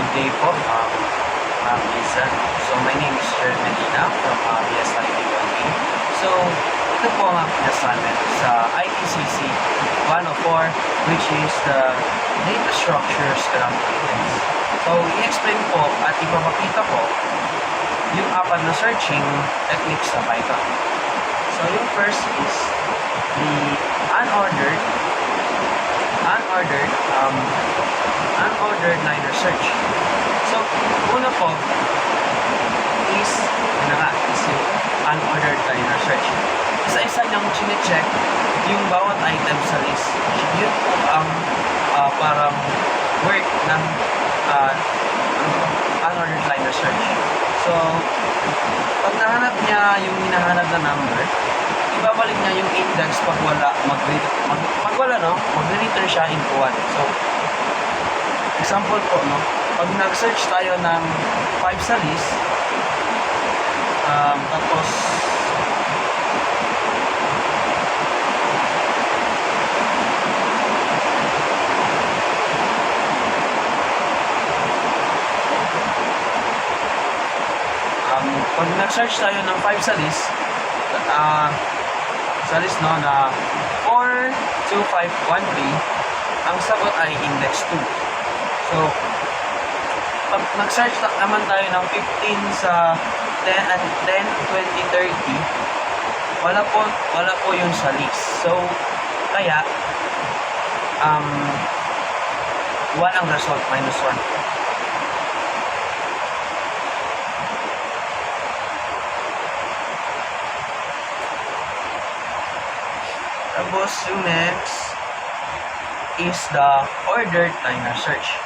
Good day po, Ma'am Lisa. So, my name is Jerry Medina from BSID1B. So, ito po ang aking assignment sa ITCC 104, which is the Data Structures Calculations. So, i-explain po at ipapakita po yung apat na searching techniques sa Python. So, yung first is the unordered liner search. So, una po is, is yung unordered liner search. Isa-isa niyang chine-check yung bawat item sa list. Yun po ang parang work ng unordered liner search. So, pag nahanap niya yung hinahanap na number, ibabalik niya yung index pag wala, mag-return siya into 1. So, example po, no? Pag nag-search tayo ng 5 sa list, tapos pag nag-search tayo ng 5 sa list, no, na 4, 2, 5, 1, 3, ang sagot ay index 2. So, pag nag-search naman tayo ng 15 sa 10, 20, 30, wala po yung sa list. So, kaya, 1 ang result, minus 1. Tapos, yung next is the ordered liner search.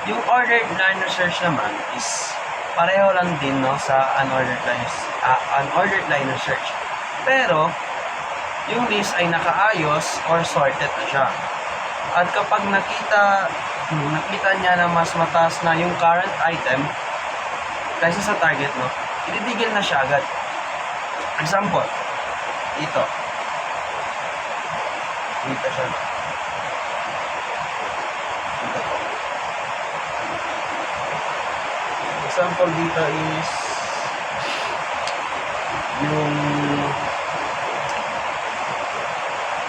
Yung ordered liner search naman is pareho lang din, no, sa unordered liner search. Pero, yung list ay nakaayos or sorted na siya. At kapag nakita niya na mas mataas na yung current item kaysa sa target, no, ididigil na siya agad. Example, dito siya. Dito po. Example dito is yung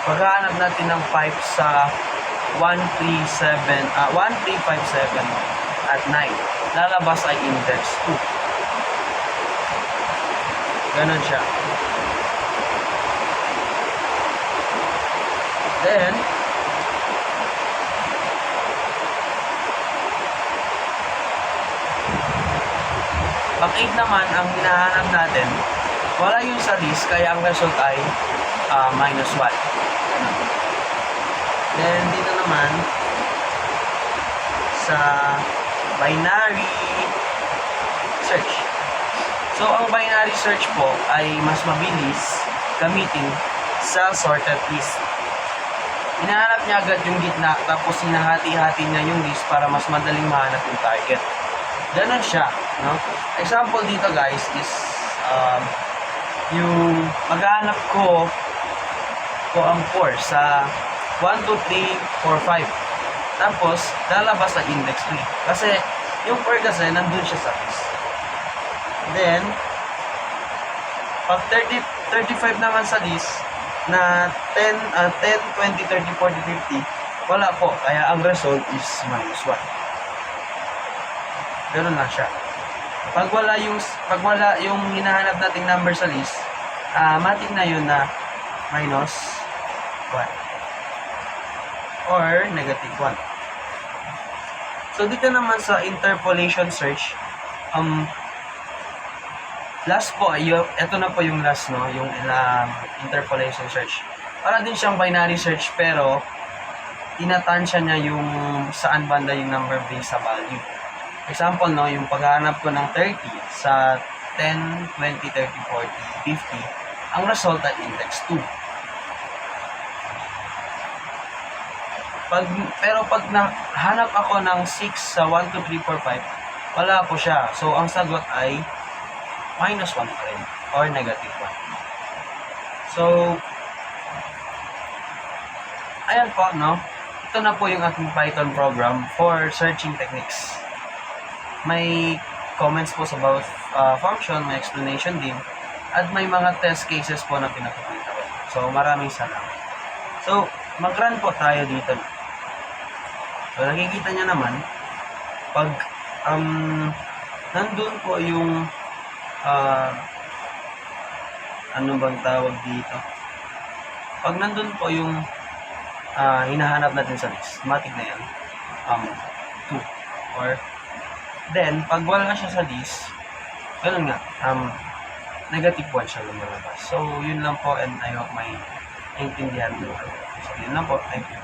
paghahanap natin ng 5 sa 1357 at 9. Lalabas ay index 2. Ganon siya. Then, pag 8 naman ang hinahanap natin, wala yung sa list, kaya ang result ay minus 1. Then, dito naman, sa binary search. So, ang binary search po ay mas mabilis gamitin sa sorted list. Hinahanap niya agad yung gitna, tapos hinahati-hati niya yung list para mas madaling mahanap yung target. Ganon siya, no? Example dito, guys, is yung maghanap ko ang 4 sa 1, 2, 3, 4, 5. Tapos, lalabas sa index 3. Kasi, yung 4 kasi, nandun siya sa list. Then, pag 35 naman sa list, na 10, 20, 30, 40, 50, wala po. Kaya ang result is minus 1. Ganun na siya. Pag wala yung hinahanap nating number sa list, matik na yun na minus 1 or negative 1. So, dito naman sa interpolation search, last po, ito na po yung last, no, yung interpolation search. Para din siyang binary search, pero tinatansya niya yung saan banda yung number based sa value. Example, no, yung paghahanap ko ng 30 sa 10, 20, 30, 40, 50, ang result ay index 2. Pero pag nahanap ako ng 6 sa 1, 2, 3, 4, 5, wala po siya. So, ang sagot ay minus 1 pa rin, or negative 1. So, ayan po, no? Ito na po yung ating Python program for searching techniques. may comments po sa bawat function, may explanation din, at may mga test cases po na pinapakita ko. So, maraming salamat. So, mag-run po tayo dito. So, nakikita nyo naman, pag nandun po yung ano bang tawag dito? Pag nandun po yung hinahanap natin sa list, matik na yan, 2. Or, then, pag wala siya sa list, ganun nga, negative 1 siya lumalabas. So, yun lang po, and I hope may intindihan nyo. So, yun lang po. Thank you.